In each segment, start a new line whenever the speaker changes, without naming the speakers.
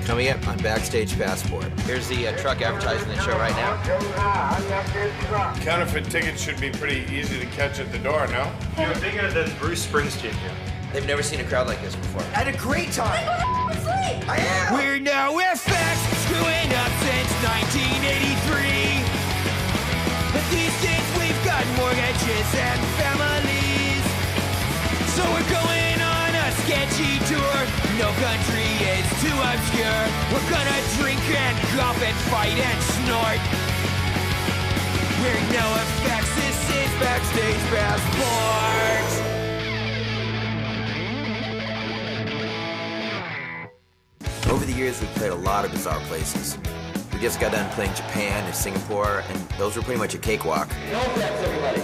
Coming up on Backstage Passport. Here's the truck advertising the show right now.
Counterfeit tickets should be pretty easy to catch at the door, no?
You're bigger than Bruce Springsteen here.
They've never seen a crowd like this before.
I had a great time.
I am.
We're NOFX, screwing up since 1983. But these days we've got mortgages and families. So we're going on a sketchy tour. No country is too obscure. We're gonna drink and golf and fight and snort. We're NOFX, this is Backstage Passport.
Over the years, we've played a lot of bizarre places. We just got done playing Japan and Singapore, and those were pretty much a cakewalk.
NOFX, everybody.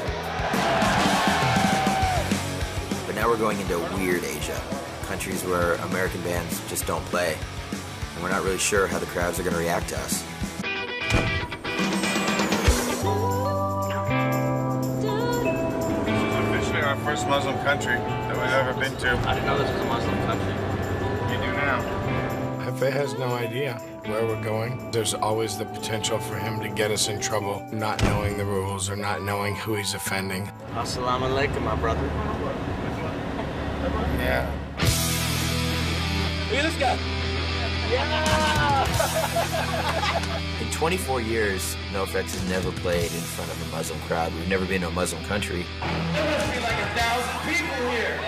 But now we're going into weird Asia, countries where American bands just don't play. And we're not really sure how the crowds are going to react to us.
Officially our first Muslim country that we've ever been to.
I didn't know this was a Muslim country.
You do now. Hefe has no idea where we're going. There's always the potential for him to get us in trouble, not knowing the rules or not knowing who he's offending.
Assalamu alaikum, my brother.
Yeah.
Look at this guy.
In 24 years, NOFX has never played in front of a Muslim crowd. We've never been to a Muslim country.
There must be like 1,000 people here.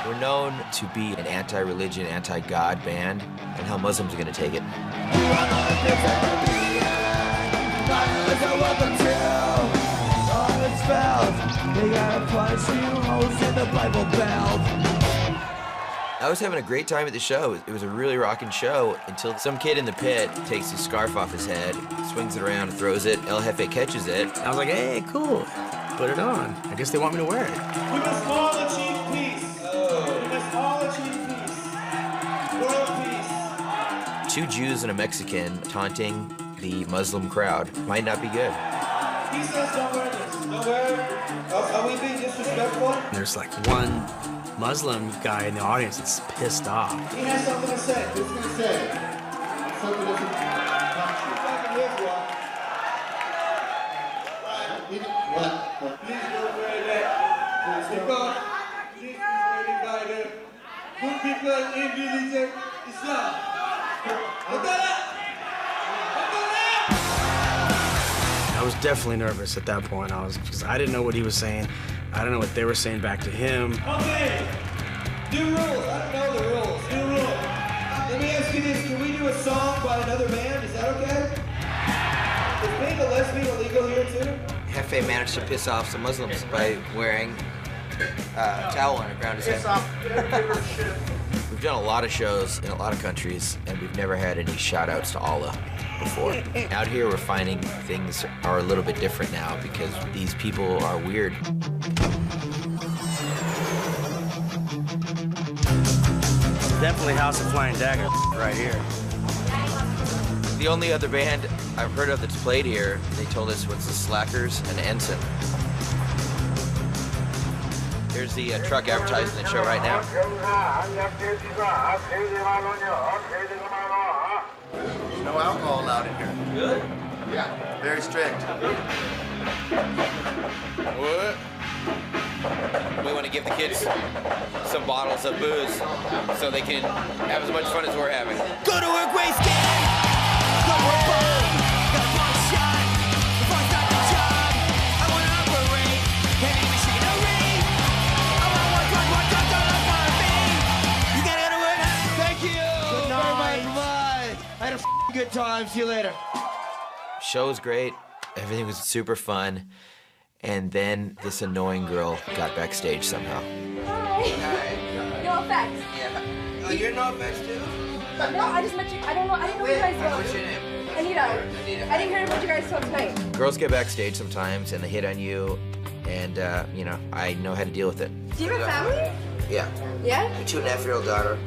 We're known to be an anti-religion, anti-God band, and how Muslims are going to take it. I was having a great time at the show. It was a really rocking show until some kid in the pit takes his scarf off his head, swings it around, and throws it. El Jefe catches it.
I was like, hey, cool. Put it on. I guess they want me to wear it.
We must all achieve peace. We must all achieve peace. World peace.
Two Jews and a Mexican taunting the Muslim crowd might not be good.
He says don't wear this. Don't wear it. Are we being disrespectful?
There's like one Muslim guy in the audience that's pissed off.
He has something to say. What's he going to say? Something that's talking his one. What? Please don't wear that. Because this is wearing by the good people in religion Islam.
I was definitely nervous at that point. Because I didn't know what he was saying. I don't know what they were saying back to him.
Okay. New rules. I don't know the rules. New rules. Let me ask you this. Can we do a song by another band? Is that okay? Is being a lesbian illegal here too?
Jefe managed to piss off some Muslims by wearing a towel on it around his head. We've done a lot of shows in a lot of countries, and we've never had any shout-outs to Allah before. Out here, we're finding things are a little bit different now because these people are weird.
Definitely House of Flying Dagger right here.
The only other band I've heard of that's played here, they told us, was the Slackers and Ensign. Here's the truck advertising the show right now.
There's no alcohol allowed in here.
Good.
Yeah, very strict.
What? We want to give the kids some bottles of booze so they can have as much fun as we're having.
Go to work wasted. Go for a bomb. Got a bomb shot. Before I start the job, I want to operate. Heavy machinery. I want to work on what God's done for me. You gotta go to work. Thank you. Good night. Bye. I had a good time. See you later.
Show was great. Everything was super fun. And then this annoying girl got backstage somehow.
Hi. NOFX.
Yeah. Oh, you're NOFX too?
No, I just met you. I didn't know you guys well.
What's your name?
Anita. I didn't hear about you guys till tonight.
Girls get backstage sometimes and they hit on you, and you know, I know how to deal with it.
Do you have a family?
Yeah.
Yeah?
A 2.5-year-old daughter.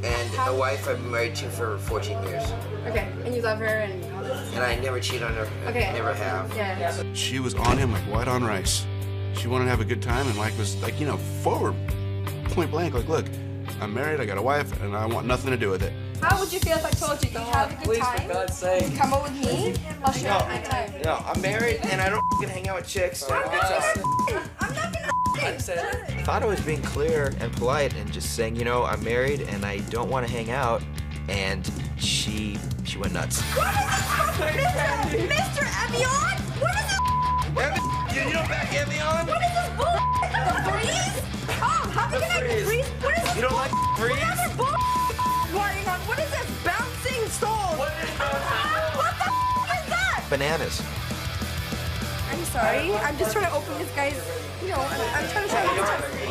And
a wife I've been married to for 14 years.
okay, and you love her and
And I never cheat on her.
okay.
Never have.
Yeah.
She was on him like white on rice. She wanted to have a good time, and Mike was like, you know, forward, point blank, like, look, I'm married, I got a wife, and I want nothing to do with it.
How would you feel if I told you have a good time?
For God's sake.
Come over with me. I'll show you a good time.
No, I'm married and I don't f***ing hang out with chicks. So have a good time.
I'm not gonna
I thought I was being clear and polite and just saying, you know, I'm married and I don't want to hang out. And she went nuts.
What is this? Mr. Evian? What is this?
You don't back Evian?
What is this bull? The freeze? Oh, how can I get freeze? What is this?
You don't like freeze?
What other bull? What is this? Bouncing stone? What the is that?
Bananas.
I'm sorry. I'm just trying to open this guy's, you know, I'm trying to show you.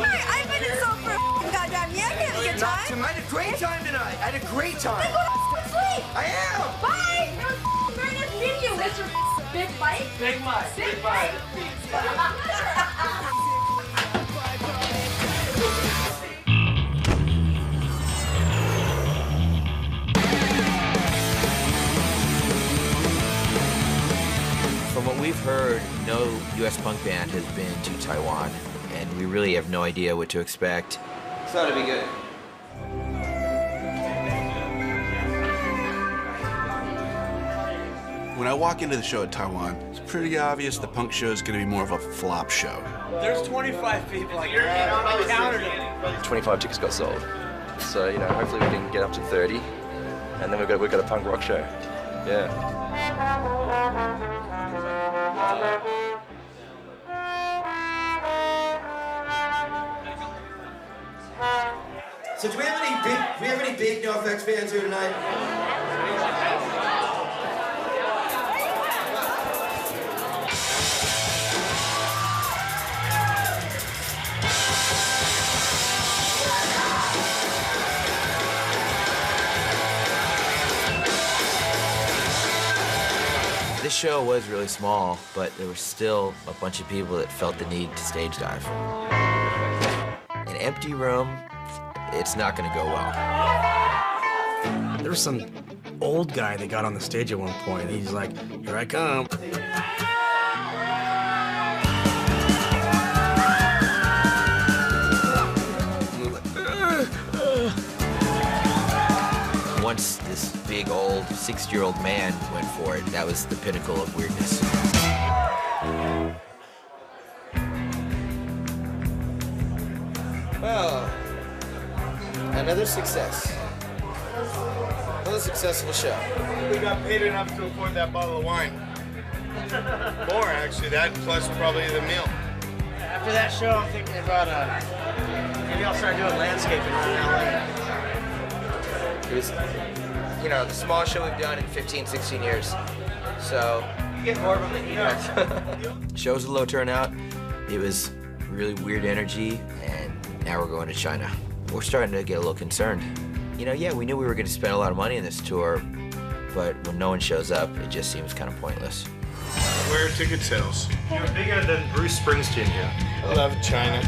Hi, I've been in soap for a goddamn year. I had a good time.
I had a great time tonight. I had a great time.
Then go to sleep.
I am.
Bye. It was very nice meeting you, Mr. Big Mike.
Big Mike.
Big Mike.
From what we've heard, no U.S. punk band has been to Taiwan, and we really have no idea what to expect. So it'll be good.
When I walk into the show at Taiwan, it's pretty obvious the punk show is going to be more of a flop show.
There's 25 people like that. I counted them.
25 tickets got sold. So, you know, hopefully we can get up to 30. And then we've got a punk rock show. Yeah.
So do we have any big NOFX fans here tonight?
This show was really small, but there was still a bunch of people that felt the need to stage dive. An empty room, it's not gonna go well.
There was some old guy that got on the stage at one point. He's like, here I come.
Once this big old 60-year-old man went for it, that was the pinnacle of weirdness. Well, another success. Another successful show.
We got paid enough to afford that bottle of wine. More, actually. That plus probably the meal.
After that show, I'm thinking about maybe I'll start doing landscaping around LA.
It was, you know, the smallest show we've done in 15, 16 years. So,
You get more of them than you know.
show was a low turnout. It was really weird energy, and now we're going to China. We're starting to get a little concerned. You know, yeah, we knew we were going to spend a lot of money on this tour, but when no one shows up, it just seems kind of pointless.
Where are ticket sales?
You're bigger than Bruce Springsteen here.
I love China.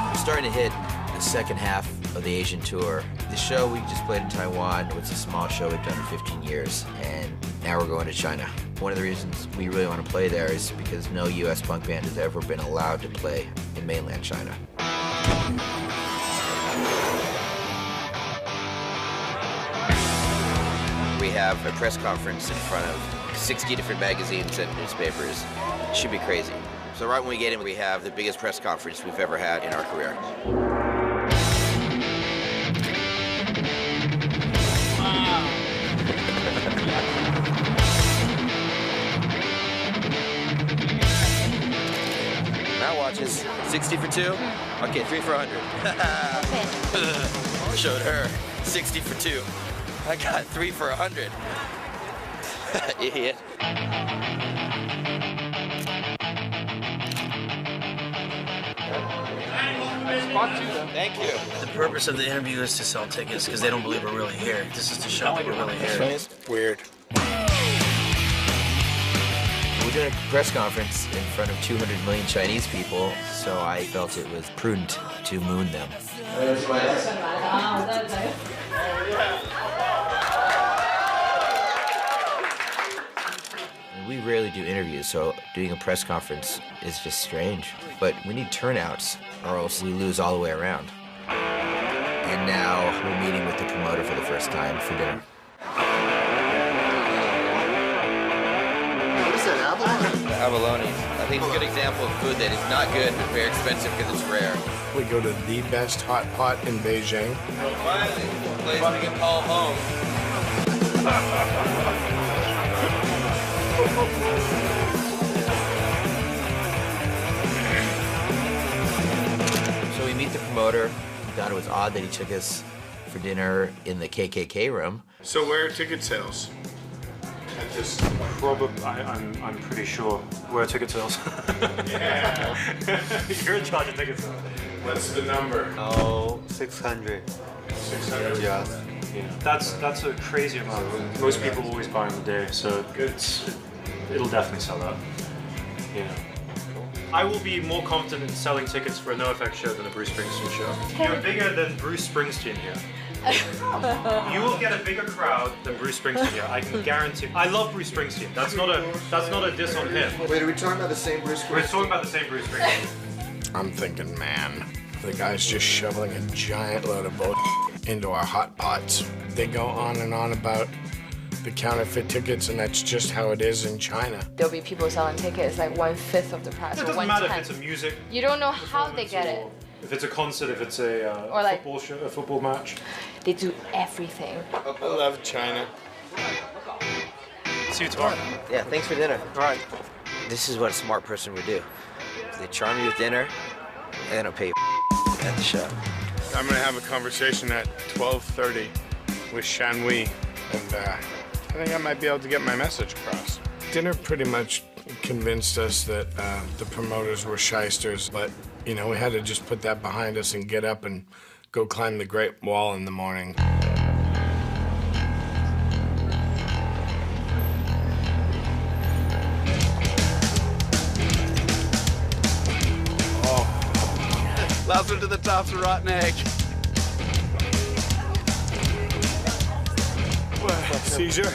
We're starting to hit the second half of the Asian tour. The show we just played in Taiwan was a small show we've done in 15 years, and now we're going to China. One of the reasons we really want to play there is because no U.S. punk band has ever been allowed to play in mainland China. We have a press conference in front of 60 different magazines and newspapers. It should be crazy. So right when we get in, we have the biggest press conference we've ever had in our career. Matt watches 60 for 2. Okay, 3 for 100. Showed her 60 for 2. I got 3 for 100. Idiot. Thank you.
The purpose of the interview is to sell tickets because they don't believe we're really here. This is to show that we're really here.
Weird.
We're doing a press conference in front of 200 million Chinese people, so I felt it was prudent to moon them. We rarely do interviews, so doing a press conference is just strange. But we need turnouts, or else we lose all the way around. And now we're meeting with the promoter for the first time for dinner.
What is that, abalone?
Abalone. I think it's a good example of food that is not good, but very expensive because it's rare.
We go to the best hot pot in Beijing.
Finally, a place we can call home. So we meet the promoter. We thought it was odd that he took us for dinner in the KKK room.
So where are ticket sales?
At this probably, I'm pretty sure. Where are ticket sales?
Yeah.
You're in charge of ticket sales.
What's the number?
Oh, 600.
600.
Yeah.
Yeah. That's a crazy amount. Most people always buy on the day, so it'll definitely sell out. Yeah. I will be more confident in selling tickets for a NOFX show than a Bruce Springsteen show. You're bigger than Bruce Springsteen here. You will get a bigger crowd than Bruce Springsteen here. I can guarantee. I love Bruce Springsteen. That's not a diss on him.
Wait, are we talking about the same Bruce Springsteen?
We're talking about the same Bruce Springsteen.
I'm thinking, man, the guy's just shoveling a giant load of bullshit into our hot pots. They go on and on about the counterfeit tickets, and that's just how it is in China.
There'll be people selling tickets like 1/5 of the price.
It
or
doesn't matter if
1/10.
it's a music.
You don't know how they get it.
If it's a concert, if it's a
like,
football show, a football match.
They do everything.
I love China.
See you tomorrow.
Yeah, thanks for dinner.
All right.
This is what a smart person would do. They charm you with dinner, and they'll pay you at the show.
I'm gonna have a conversation at 12:30 with Shanwei, and I think I might be able to get my message across. Dinner pretty much convinced us that the promoters were shysters, but you know, we had to just put that behind us and get up and go climb the Great Wall in the morning.
Lasso to the top's a rotten egg.
What? Seizure?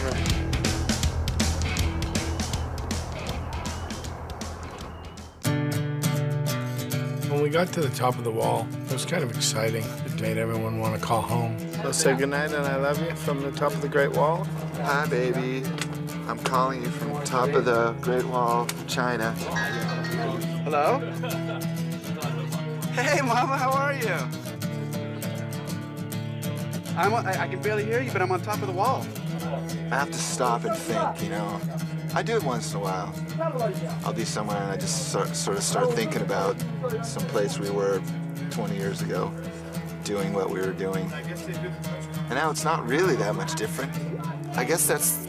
When we got to the top of the wall, it was kind of exciting. It made everyone want to call home. So say goodnight and I love you from the top of the Great Wall.
Hi, baby. I'm calling you from the top of the Great Wall of China. Hello? Hey, Mama, how are you? I can barely hear you, but I'm on top of the wall. I have to stop and think, you know. I do it once in a while. I'll be somewhere and I just sort of start thinking about some place we were 20 years ago, doing what we were doing. And now it's not really that much different. I guess that's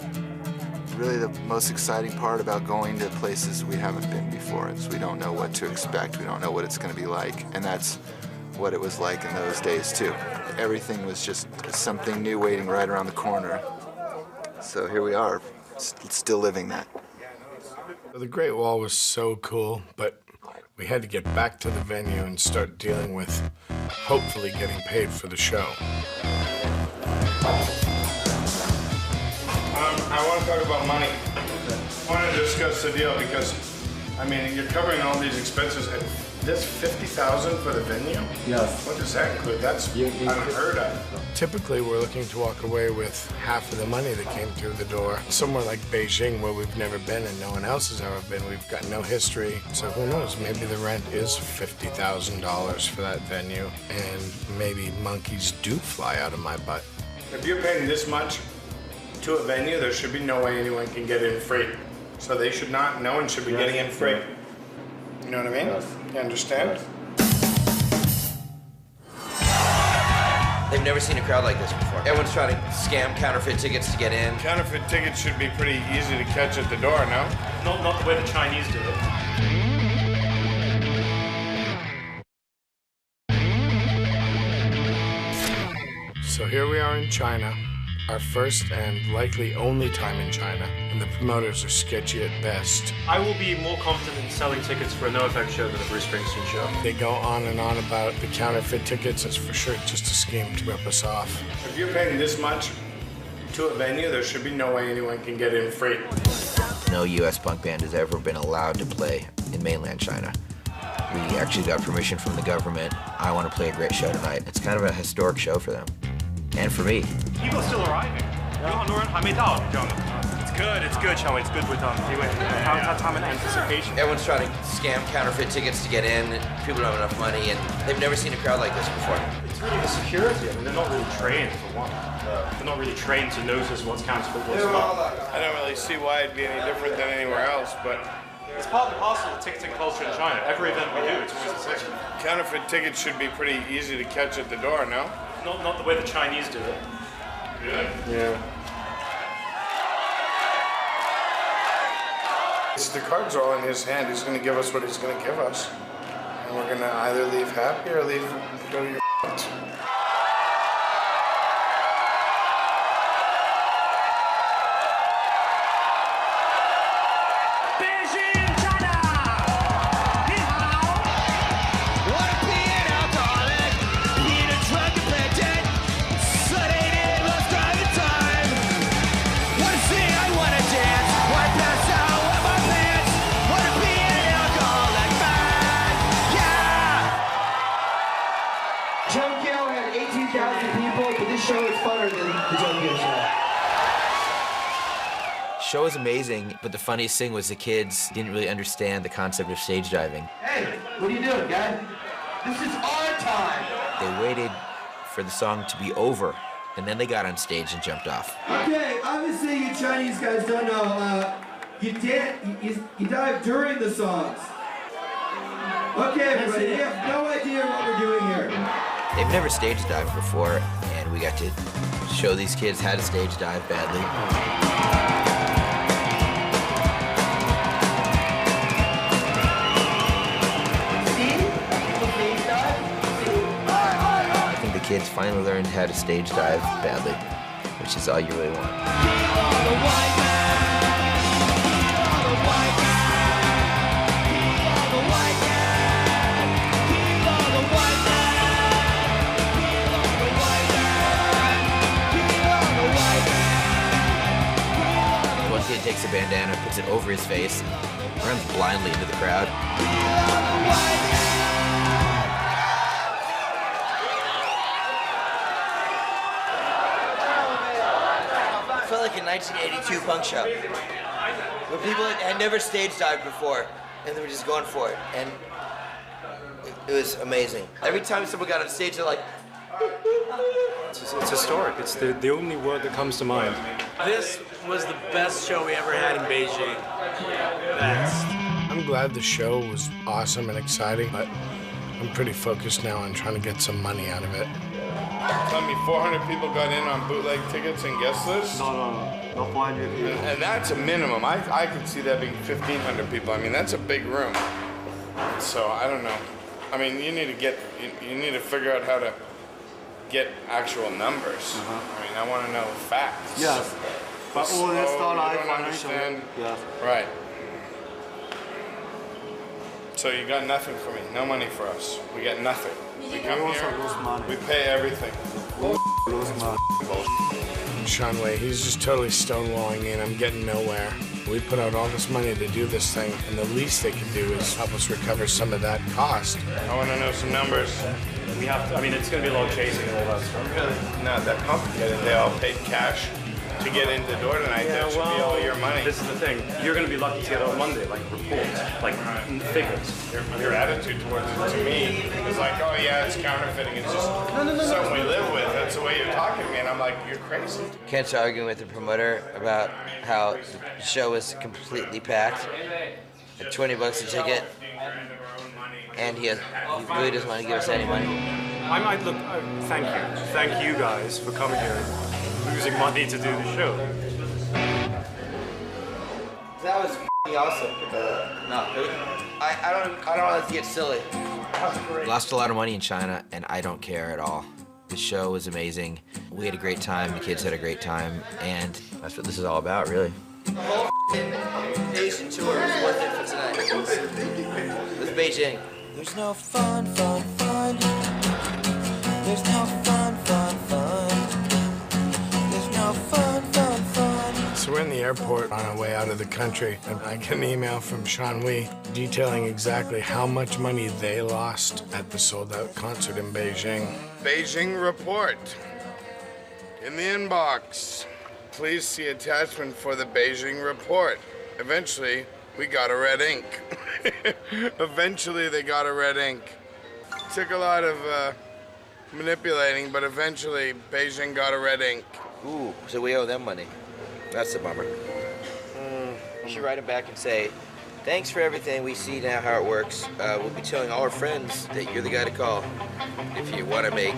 really the most exciting part about going to places we haven't been before, is we don't know what to expect. We don't know what it's going to be like. And that's what it was like in those days, too. Everything was just something new waiting right around the corner. So here we are, still living that.
The Great Wall was so cool, but we had to get back to the venue and start dealing with hopefully getting paid for the show. I want to talk about money. I want to discuss the deal because, I mean, you're covering all these expenses. This $50,000 for the venue?
Yes.
What does that include? That's unheard of. Typically, we're looking to walk away with half of the money that came through the door. Somewhere like Beijing, where we've never been and no one else has ever been, we've got no history. So who knows? Maybe the rent is $50,000 for that venue, and maybe monkeys do fly out of my butt. If you're paying this much to a venue, there should be no way anyone can get in free. So they should not. No one should be getting in free. You know what I mean? Yes. You understand?
They've never seen a crowd like this before. Everyone's trying to scam counterfeit tickets to get in.
Counterfeit tickets should be pretty easy to catch at the door, no?
Not the way the Chinese do it.
So here we are in China, our first and likely only time in China, and the promoters are sketchy at best.
I will be more confident in selling tickets for a NOFX show than a Bruce Springsteen show.
They go on and on about the counterfeit tickets. It's for sure just a scheme to rip us off. If you're paying this much to a venue, there should be no way anyone can get in free.
no US punk band has ever been allowed to play in mainland China. We actually got permission from the government. I want to play a great show tonight. It's kind of a historic show for them. And for me.
People are still arriving. 有很多人还没到，你知道吗？ It's good, Chong. It's good with time and anticipation.
Everyone's trying to scam counterfeit tickets to get in. People don't have enough money, and they've never seen a crowd like this before.
It's really the security. I mean, they're not really trained for one. They're not really trained to notice what's counterfeit, what's not.
I don't really see why it'd be any different than anywhere else, but
it's part and parcel of ticketing culture in China. Every event we do, it's always the same.
Counterfeit tickets should be pretty easy to catch at the door, no?
Not the way the Chinese do it. Yeah.
The cards are all in his hand. He's going to give us what he's going to give us. And we're going to either leave happy or go to your
The show was amazing, but the funniest thing was the kids didn't really understand the concept of stage diving.
Hey, what are you doing, guys? This is our time.
They waited for the song to be over, and then they got on stage and jumped off.
Okay, obviously you Chinese guys don't know. You dive during the songs. Okay, everybody, we have no idea what we're doing here.
They've never stage dived before, and we got to show these kids how to stage dive badly. Kids finally learned how to stage dive badly, which is all you really want. One kid takes a bandana, puts it over his face, runs blindly into the crowd.
It felt like a 1982 punk show where people had never stage dived before and they were just going for it, and it was amazing. Every time someone got on stage, they're like,
it's historic. It's the only word that comes to mind.
This was the best show we ever had in Beijing. Best.
I'm glad the show was awesome and exciting, but I'm pretty focused now on trying to get some money out of it. Tell me 400 people got in on bootleg tickets and guest lists?
No, not 400 people.
And that's a minimum. I could see that being 1,500 people. I mean, that's a big room. So, I don't know. I mean, you need to figure out how to get actual numbers. I mean, I want to know facts.
Yes. But all that's not
I don't understand.
Yes.
Right. So you got nothing for me. No money for us. We get nothing. We come here, we pay everything. Sean Way, he's just totally stonewalling me and I'm getting nowhere. We put out all this money to do this thing, and the least they can do is help us recover some of that cost. I want to know some numbers.
We have to, I mean, it's going to be a lot of chasing and all that stuff.
Really not that complicated. They all paid cash to get in the door tonight. That should be all your money.
This is the thing. You're going to be lucky to get on Monday, like reports, like figures.
Your attitude towards it to me is like, oh yeah, it's counterfeiting. It's just something we live with. That's the way you're talking to me, and I'm like, you're crazy.
Kent's arguing with the promoter about how the show was completely packed at $20 a ticket, and he really doesn't want to give us any money.
I might look. Thank you guys for coming here and losing money to do the show.
That was awesome. I don't want to get silly.
Lost a lot of money in China, and I don't care at all. The show was amazing. We had a great time. The kids had a great time, and that's what this is all about, really.
The whole Asian tour was worth it for tonight. It was Beijing.
There's no fun. There's no fun. There's no fun.
So we're in the airport on our way out of the country, and I get an email from Sean Wee detailing exactly how much money they lost at the sold-out concert in Beijing. Beijing report. In the inbox. Please see attachment for the Beijing report. Eventually, we got a red ink. Eventually, they got a red ink. Took a lot of manipulating, but eventually, Beijing got a red ink.
Ooh, so we owe them money. That's a bummer. You should write them back and say, thanks for everything. We see now how it works. We'll be telling all our friends that you're the guy to call if you want to make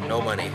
no money.